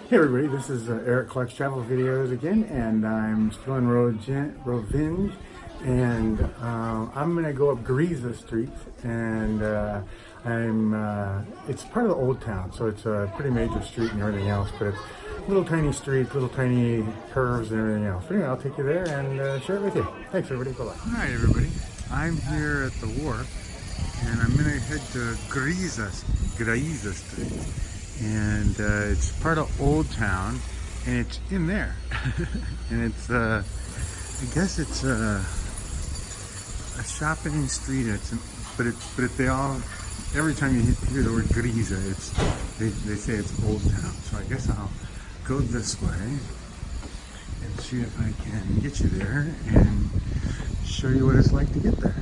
Hey everybody, this is Eric Clark's Travel Videos again, and I'm still in Rovinj, and I'm gonna go up Grisia Street, and it's part of the old town, so it's a pretty major street and everything else, but it's little tiny streets, little tiny curves and everything else. But anyway, I'll take you there and share it with you. Thanks everybody, bye-bye. Hi everybody, I'm here at the wharf, and I'm gonna head to Grisia Street. And it's part of Old Town, and it's in there. And it's, I guess it's a shopping street. Every time you hear the word Grisia, they say it's Old Town. So I guess I'll go this way and see if I can get you there and show you what it's like to get there.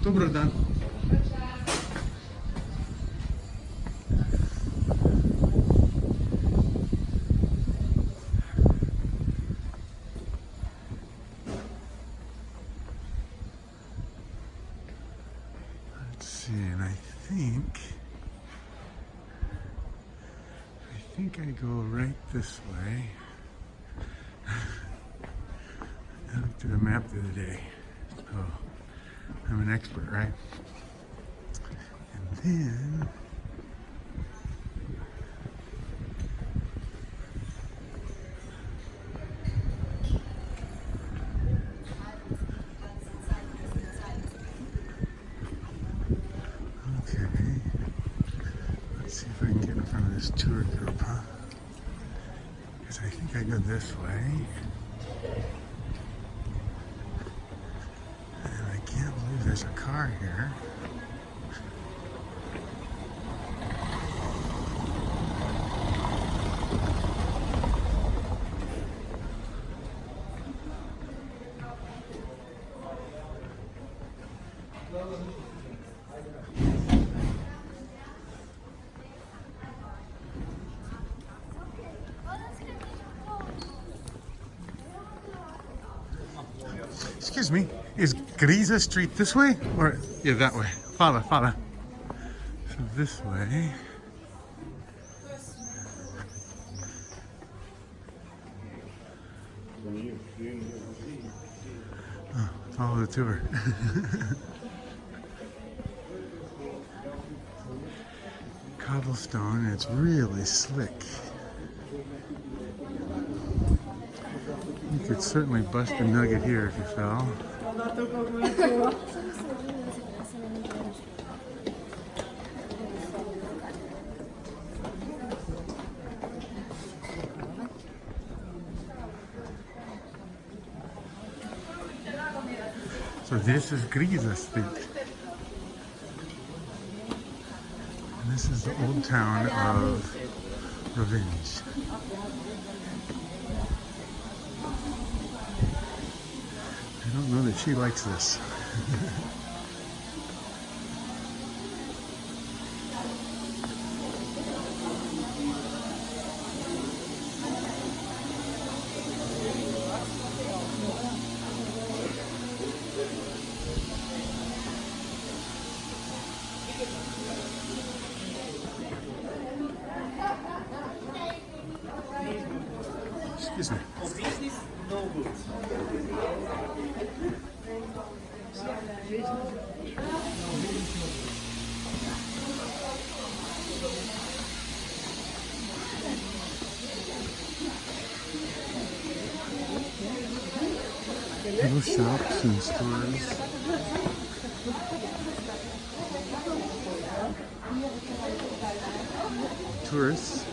Dobro dan. And I think I go right this way. I looked at a map the other day. Oh, I'm an expert, right? And then see if I can get in front of this tour group, huh? Because I think I go this way. And I can't believe there's a car here. Excuse me, is Grisia Street this way? Or, yeah, that way. Follow. So this way. Oh, follow the tour. Cobblestone, it's really slick. You could certainly bust a nugget here if you fell. So this is Grisia Street. And this is the old town of Rovinj. I don't know that she likes this. Excuse me. Little shops and stores. Tourists.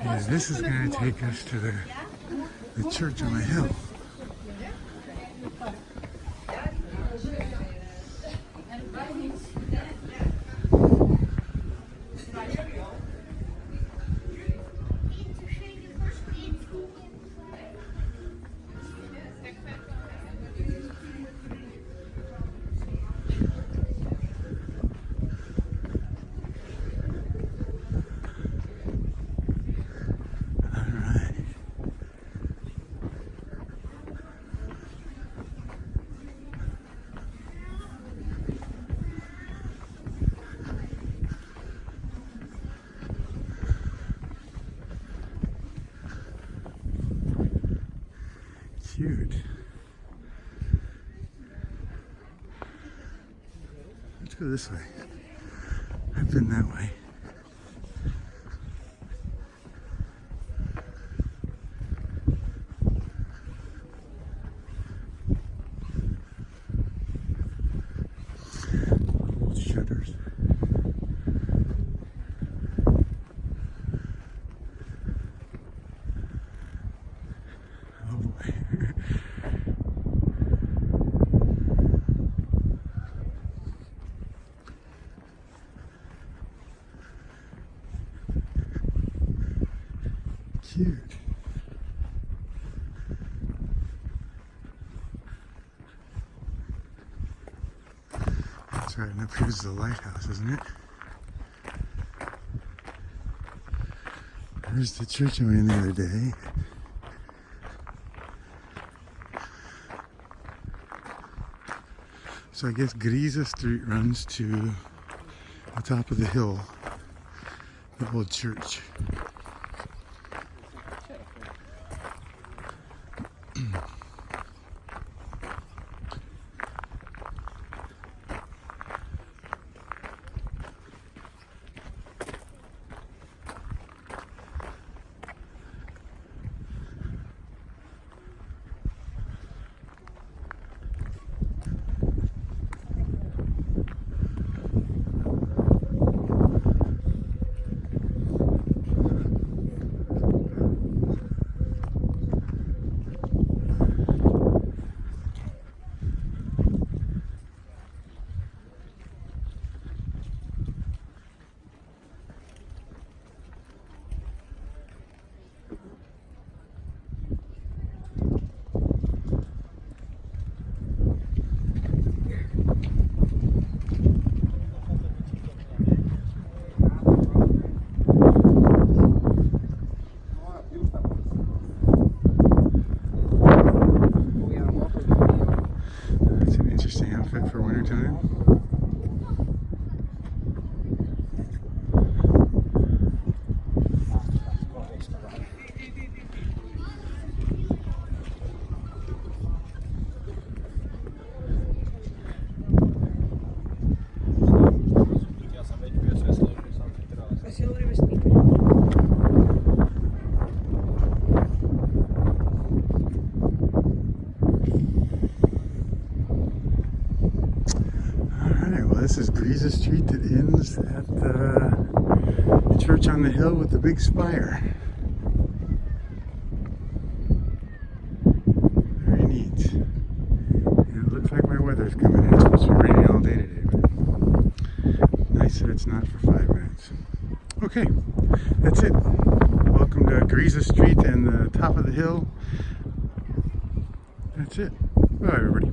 And this is going to take us to the church on the hill. Cute. Let's go this way. I've been that way. Old shutters. Oh boy. Cute. That's right, and up here's the lighthouse, isn't it? There's the church I went in the other day. So I guess Grisia Street runs to the top of the hill, the old church. For winter time. This is Grisia Street that ends at the church on the hill with the big spire. Very neat. And it looks like my weather's coming in. It's supposed to be raining all day today, but nice that it's not for 5 minutes. Okay, that's it. Welcome to Grisia Street and the top of the hill. That's it. Bye, everybody.